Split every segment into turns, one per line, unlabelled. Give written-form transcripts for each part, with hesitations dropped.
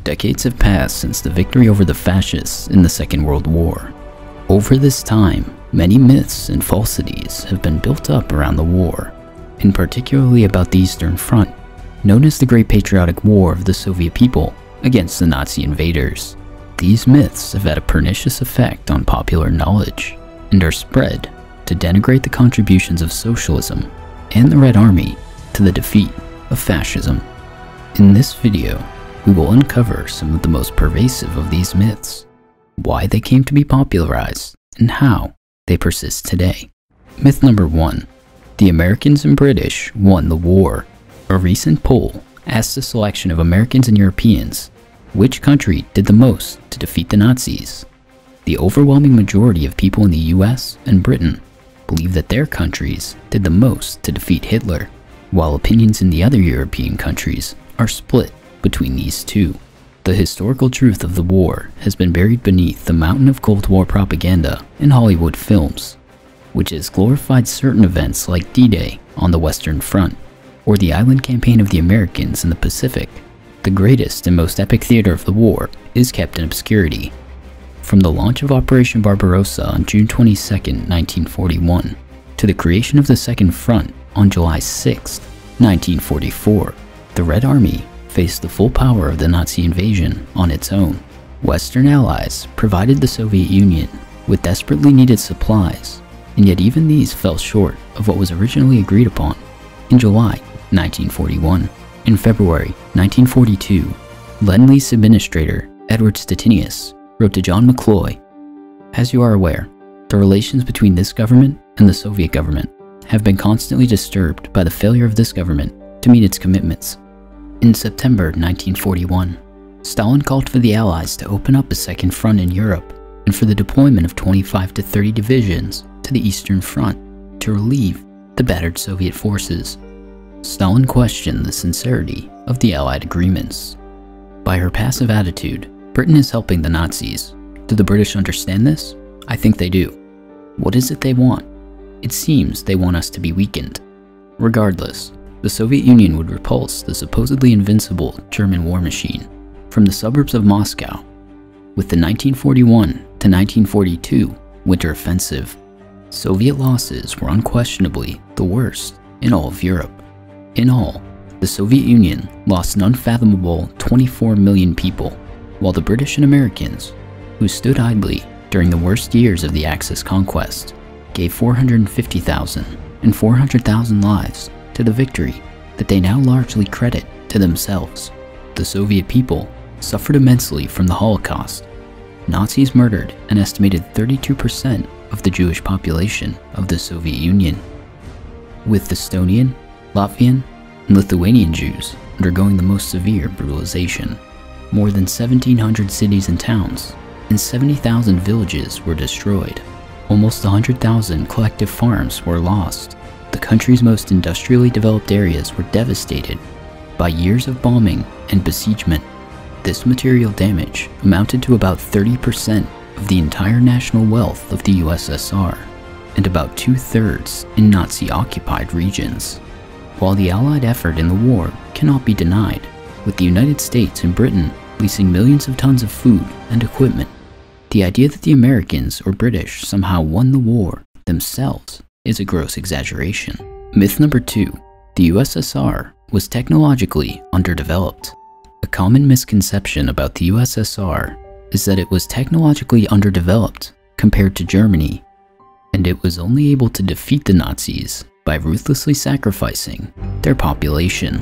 Decades have passed since the victory over the fascists in the Second World War. Over this time, many myths and falsities have been built up around the war, and particularly about the Eastern Front, known as the Great Patriotic War of the Soviet people against the Nazi invaders. These myths have had a pernicious effect on popular knowledge, and are spread to denigrate the contributions of socialism and the Red Army to the defeat of fascism. In this video, we will uncover some of the most pervasive of these myths, why they came to be popularized, and how they persist today. Myth number 1. The Americans and British won the war. A recent poll asked a selection of Americans and Europeans, which country did the most to defeat the Nazis? The overwhelming majority of people in the US and Britain believe that their countries did the most to defeat Hitler, while opinions in the other European countries are split between these two. The historical truth of the war has been buried beneath the mountain of Cold War propaganda in Hollywood films, which has glorified certain events like D-Day on the Western Front, or the island campaign of the Americans in the Pacific. The greatest and most epic theater of the war is kept in obscurity. From the launch of Operation Barbarossa on June 22, 1941, to the creation of the Second Front on July 6, 1944, the Red Army faced the full power of the Nazi invasion on its own. Western allies provided the Soviet Union with desperately needed supplies, and yet even these fell short of what was originally agreed upon. In July 1941, in February 1942, Lend-Lease Administrator Edward Stettinius wrote to John McCloy, "As you are aware, the relations between this government and the Soviet government have been constantly disturbed by the failure of this government to meet its commitments." In September 1941, Stalin called for the Allies to open up a second front in Europe and for the deployment of 25 to 30 divisions to the Eastern Front to relieve the battered Soviet forces. Stalin questioned the sincerity of the Allied agreements. By her passive attitude, Britain is helping the Nazis. Do the British understand this? I think they do. What is it they want? It seems they want us to be weakened. Regardless, the Soviet Union would repulse the supposedly invincible German war machine from the suburbs of Moscow with the 1941 to 1942 Winter Offensive. Soviet losses were unquestionably the worst in all of Europe. In all, the Soviet Union lost an unfathomable 24 million people, while the British and Americans, who stood idly during the worst years of the Axis conquest, gave 450,000 and 400,000 lives to the victory that they now largely credit to themselves. The Soviet people suffered immensely from the Holocaust. Nazis murdered an estimated 32% of the Jewish population of the Soviet Union, with Estonian, Latvian, and Lithuanian Jews undergoing the most severe brutalization. More than 1,700 cities and towns and 70,000 villages were destroyed. Almost 100,000 collective farms were lost. The country's most industrially developed areas were devastated by years of bombing and besiegement. This material damage amounted to about 30% of the entire national wealth of the USSR, and about 2/3 in Nazi-occupied regions. While the Allied effort in the war cannot be denied, with the United States and Britain leasing millions of tons of food and equipment, the idea that the Americans or British somehow won the war themselves is a gross exaggeration. Myth number 2. The USSR was technologically underdeveloped. A common misconception about the USSR is that it was technologically underdeveloped compared to Germany, and it was only able to defeat the Nazis by ruthlessly sacrificing their population.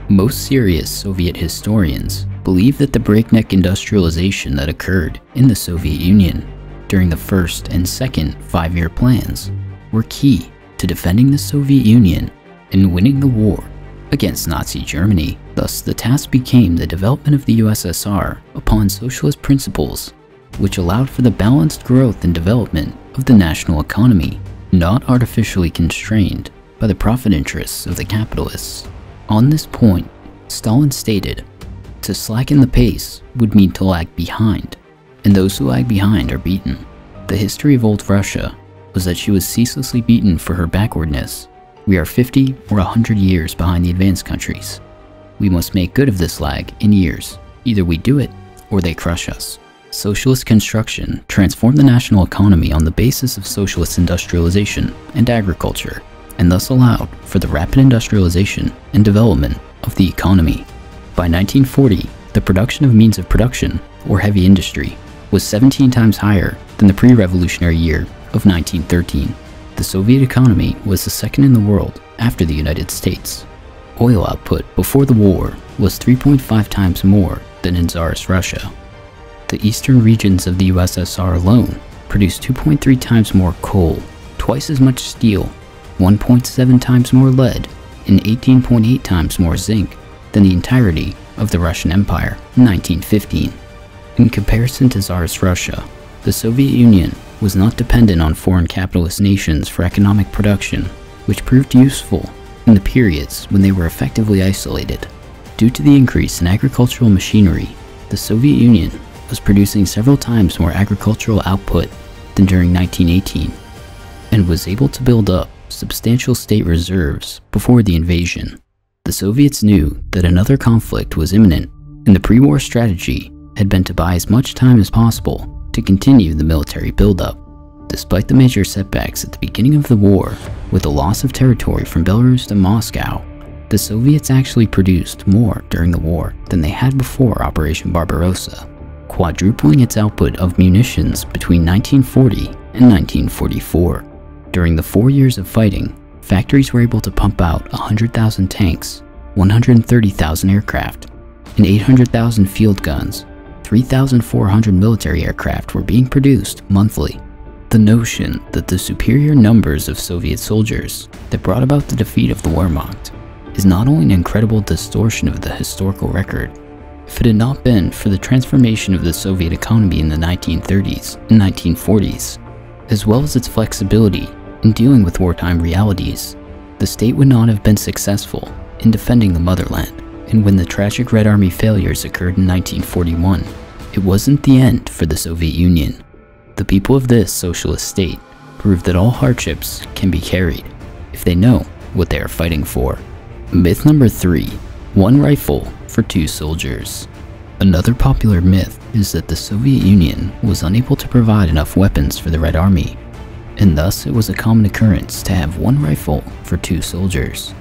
Most serious Soviet historians believe that the breakneck industrialization that occurred in the Soviet Union during the first and second 5-year plans were key to defending the Soviet Union and winning the war against Nazi Germany. Thus, the task became the development of the USSR upon socialist principles, which allowed for the balanced growth and development of the national economy, not artificially constrained by the profit interests of the capitalists. On this point, Stalin stated, "To slacken the pace would mean to lag behind, and those who lag behind are beaten." The history of old Russia was that she was ceaselessly beaten for her backwardness. We are 50 or 100 years behind the advanced countries. We must make good of this lag in years Either we do it, or they crush us. Socialist construction transformed the national economy on the basis of socialist industrialization and agriculture, and thus allowed for the rapid industrialization and development of the economy. By 1940, the production of means of production, or heavy industry, was 17 times higher than the pre-revolutionary year of 1913. The Soviet economy was the second in the world after the United States. Oil output before the war was 3.5 times more than in Tsarist Russia. The eastern regions of the USSR alone produced 2.3 times more coal, twice as much steel, 1.7 times more lead, and 18.8 times more zinc than the entirety of the Russian Empire in 1915. In comparison to Tsarist Russia, the Soviet Union was not dependent on foreign capitalist nations for economic production, which proved useful in the periods when they were effectively isolated. Due to the increase in agricultural machinery, the Soviet Union was producing several times more agricultural output than during 1918, and was able to build up substantial state reserves before the invasion. The Soviets knew that another conflict was imminent, and the pre-war strategy had been to buy as much time as possible to continue the military buildup. Despite the major setbacks at the beginning of the war, with the loss of territory from Belarus to Moscow, the Soviets actually produced more during the war than they had before Operation Barbarossa, quadrupling its output of munitions between 1940 and 1944. During the 4 years of fighting, factories were able to pump out 100,000 tanks, 130,000 aircraft, and 800,000 field guns. 3,400 military aircraft were being produced monthly. The notion that the superior numbers of Soviet soldiers that brought about the defeat of the Wehrmacht is not only an incredible distortion of the historical record. If it had not been for the transformation of the Soviet economy in the 1930s and 1940s, as well as its flexibility in dealing with wartime realities, the state would not have been successful in defending the motherland. And when the tragic Red Army failures occurred in 1941, it wasn't the end for the Soviet Union. The people of this socialist state proved that all hardships can be carried if they know what they are fighting for. Myth number 3. One rifle for 2 soldiers. Another popular myth is that the Soviet Union was unable to provide enough weapons for the Red Army, and thus it was a common occurrence to have 1 rifle for 2 soldiers.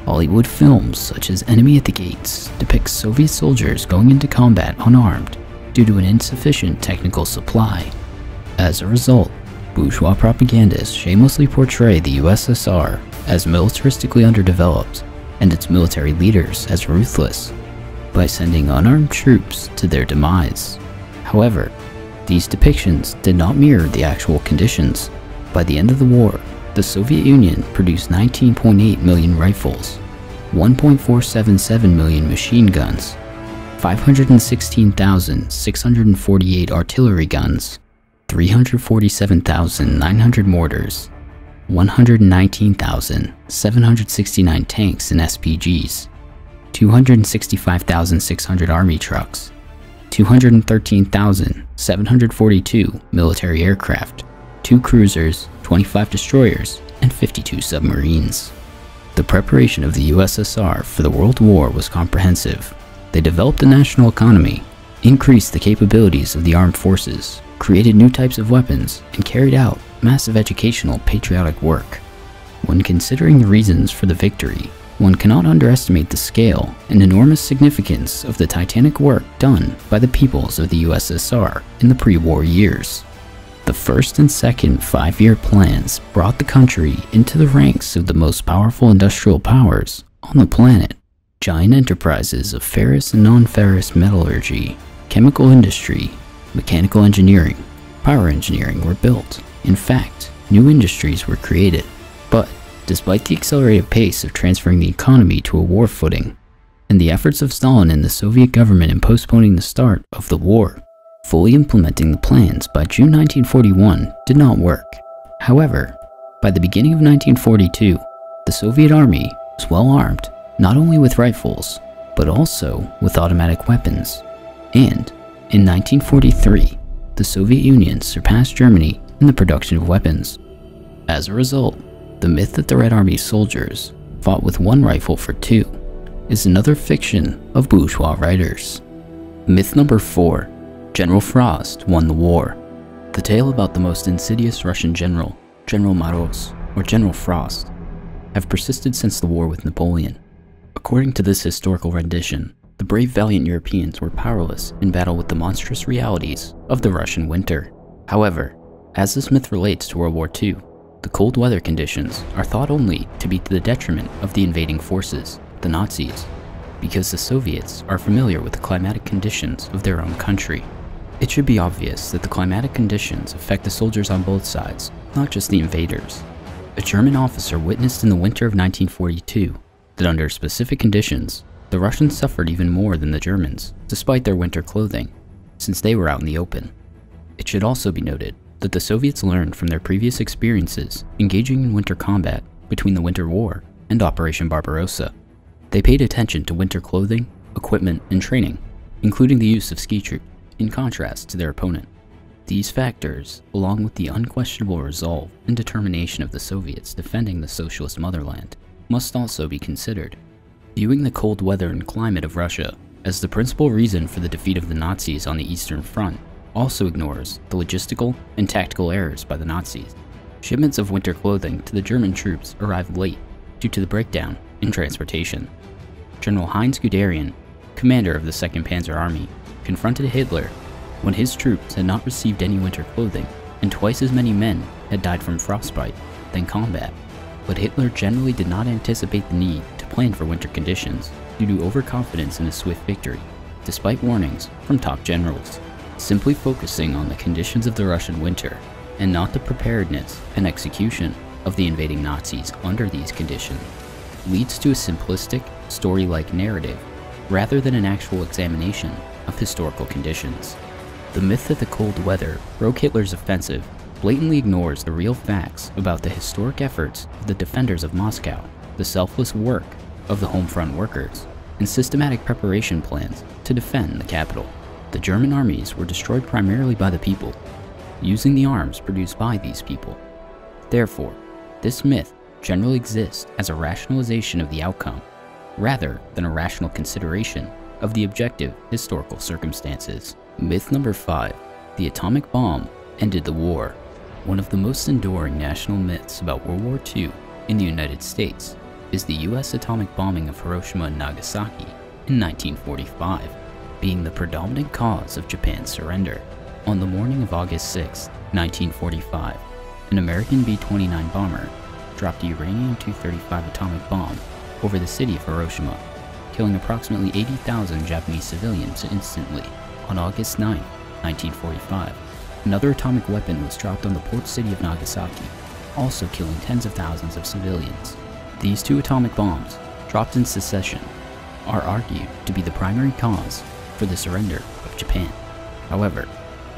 Hollywood films such as Enemy at the Gates depict Soviet soldiers going into combat unarmed due to an insufficient technical supply. As a result, bourgeois propagandists shamelessly portray the USSR as militaristically underdeveloped and its military leaders as ruthless by sending unarmed troops to their demise. However, these depictions did not mirror the actual conditions. By the end of the war, the Soviet Union produced 19.8 million rifles, 1.477 million machine guns, 516,648 artillery guns, 347,900 mortars, 119,769 tanks and SPGs, 265,600 army trucks, 213,742 military aircraft, 2 cruisers, 25 destroyers, and 52 submarines. The preparation of the USSR for the World War was comprehensive. They developed a national economy, increased the capabilities of the armed forces, created new types of weapons, and carried out massive educational patriotic work. When considering the reasons for the victory, one cannot underestimate the scale and enormous significance of the titanic work done by the peoples of the USSR in the pre-war years. The first and second 5-year plans brought the country into the ranks of the most powerful industrial powers on the planet. Giant enterprises of ferrous and non-ferrous metallurgy, chemical industry, mechanical engineering, power engineering were built. In fact, new industries were created. But despite the accelerated pace of transferring the economy to a war footing, and the efforts of Stalin and the Soviet government in postponing the start of the war, fully implementing the plans by June 1941 did not work. However, by the beginning of 1942, the Soviet army was well armed, not only with rifles, but also with automatic weapons. And in 1943, the Soviet Union surpassed Germany in the production of weapons. As a result, the myth that the Red Army soldiers fought with 1 rifle for 2 is another fiction of bourgeois writers. Myth number 4. General Frost won the war. The tale about the most insidious Russian general, General Moroz, or General Frost, have persisted since the war with Napoleon. According to this historical rendition, the brave valiant Europeans were powerless in battle with the monstrous realities of the Russian winter. However, as this myth relates to World War II, the cold weather conditions are thought only to be to the detriment of the invading forces, the Nazis, because the Soviets are familiar with the climatic conditions of their own country. It should be obvious that the climatic conditions affect the soldiers on both sides, not just the invaders. A German officer witnessed in the winter of 1942 that under specific conditions, the Russians suffered even more than the Germans, despite their winter clothing, since they were out in the open. It should also be noted that the Soviets learned from their previous experiences engaging in winter combat between the Winter War and Operation Barbarossa. They paid attention to winter clothing, equipment, and training, including the use of ski troops, in contrast to their opponent. These factors, along with the unquestionable resolve and determination of the Soviets defending the socialist motherland, must also be considered. Viewing the cold weather and climate of Russia as the principal reason for the defeat of the Nazis on the Eastern Front also ignores the logistical and tactical errors by the Nazis. Shipments of winter clothing to the German troops arrived late due to the breakdown in transportation. General Heinz Guderian, commander of the 2nd Panzer Army, confronted Hitler when his troops had not received any winter clothing and twice as many men had died from frostbite than combat. But Hitler generally did not anticipate the need to plan for winter conditions due to overconfidence in a swift victory, despite warnings from top generals. Simply focusing on the conditions of the Russian winter and not the preparedness and execution of the invading Nazis under these conditions leads to a simplistic, story-like narrative rather than an actual examination of historical conditions. The myth that the cold weather broke Hitler's offensive blatantly ignores the real facts about the historic efforts of the defenders of Moscow, the selfless work of the home front workers, and systematic preparation plans to defend the capital. The German armies were destroyed primarily by the people, using the arms produced by these people. Therefore, this myth generally exists as a rationalization of the outcome, rather than a rational consideration of the objective historical circumstances. Myth number 5. The atomic bomb ended the war. One of the most enduring national myths about World War II in the United States is the US atomic bombing of Hiroshima and Nagasaki in 1945, being the predominant cause of Japan's surrender. On the morning of August 6, 1945, an American B-29 bomber dropped a uranium-235 atomic bomb over the city of Hiroshima, killing approximately 80,000 Japanese civilians instantly. On August 9, 1945, another atomic weapon was dropped on the port city of Nagasaki, also killing tens of thousands of civilians. These two atomic bombs, dropped in succession, are argued to be the primary cause for the surrender of Japan. However,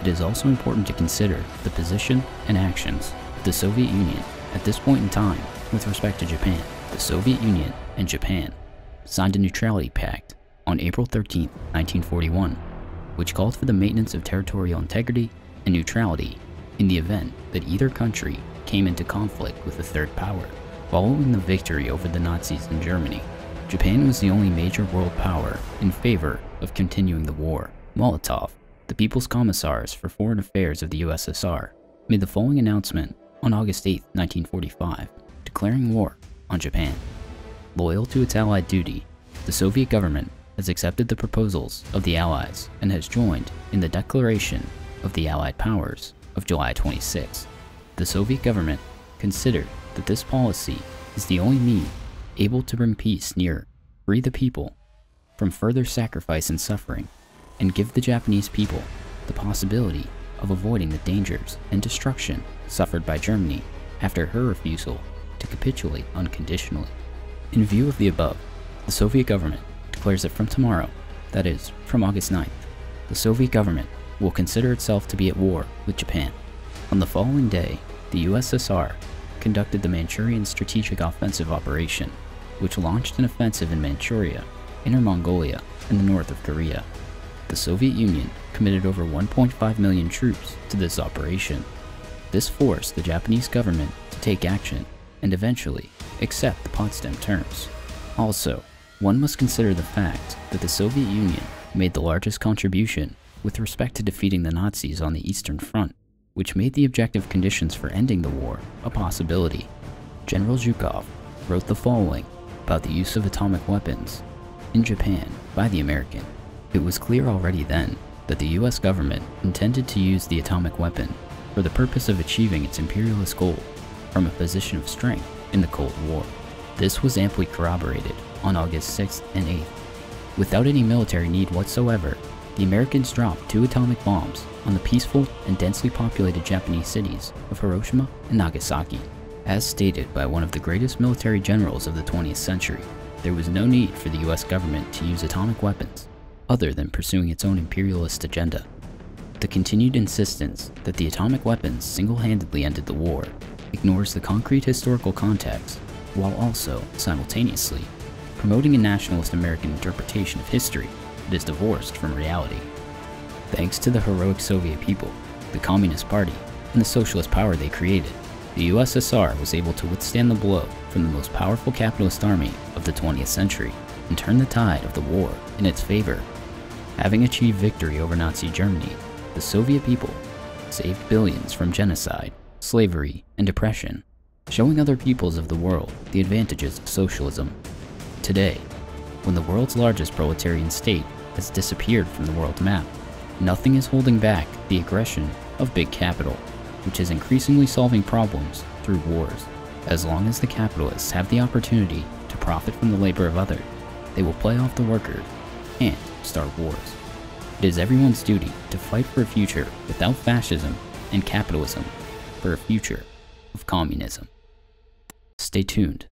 it is also important to consider the position and actions of the Soviet Union at this point in time with respect to Japan. The Soviet Union and Japan signed a neutrality pact on April 13, 1941, which called for the maintenance of territorial integrity and neutrality in the event that either country came into conflict with a third power. Following the victory over the Nazis in Germany, Japan was the only major world power in favor of continuing the war. Molotov, the People's Commissars for Foreign Affairs of the USSR, made the following announcement on August 8, 1945, declaring war on Japan. Loyal to its Allied duty, the Soviet government has accepted the proposals of the Allies and has joined in the Declaration of the Allied Powers of July 26. The Soviet government considered that this policy is the only means able to bring peace nearer, free the people from further sacrifice and suffering, and give the Japanese people the possibility of avoiding the dangers and destruction suffered by Germany after her refusal to capitulate unconditionally. In view of the above, the Soviet government declares that from tomorrow, that is, from August 9th, the Soviet government will consider itself to be at war with Japan. On the following day, the USSR conducted the Manchurian Strategic Offensive Operation, which launched an offensive in Manchuria, Inner Mongolia, and the north of Korea. The Soviet Union committed over 1.5 million troops to this operation. This forced the Japanese government to take action and eventually accept the Potsdam terms. Also, one must consider the fact that the Soviet Union made the largest contribution with respect to defeating the Nazis on the Eastern Front, which made the objective conditions for ending the war a possibility. General Zhukov wrote the following about the use of atomic weapons in Japan by the American. It was clear already then that the US government intended to use the atomic weapon for the purpose of achieving its imperialist goal from a position of strength in the Cold War. This was amply corroborated on August 6th and 8th. Without any military need whatsoever, the Americans dropped 2 atomic bombs on the peaceful and densely populated Japanese cities of Hiroshima and Nagasaki. As stated by one of the greatest military generals of the 20th century, there was no need for the US government to use atomic weapons other than pursuing its own imperialist agenda. The continued insistence that the atomic weapons single-handedly ended the war ignores the concrete historical context, while also, simultaneously, promoting a nationalist American interpretation of history that is divorced from reality. Thanks to the heroic Soviet people, the Communist Party, and the socialist power they created, the USSR was able to withstand the blow from the most powerful capitalist army of the 20th century and turn the tide of the war in its favor. Having achieved victory over Nazi Germany, the Soviet people saved billions from genocide, slavery, and oppression, showing other peoples of the world the advantages of socialism. Today, when the world's largest proletarian state has disappeared from the world map, nothing is holding back the aggression of big capital, which is increasingly solving problems through wars. As long as the capitalists have the opportunity to profit from the labor of others, they will play off the workers and start wars. It is everyone's duty to fight for a future without fascism and capitalism, for a future of communism. Stay tuned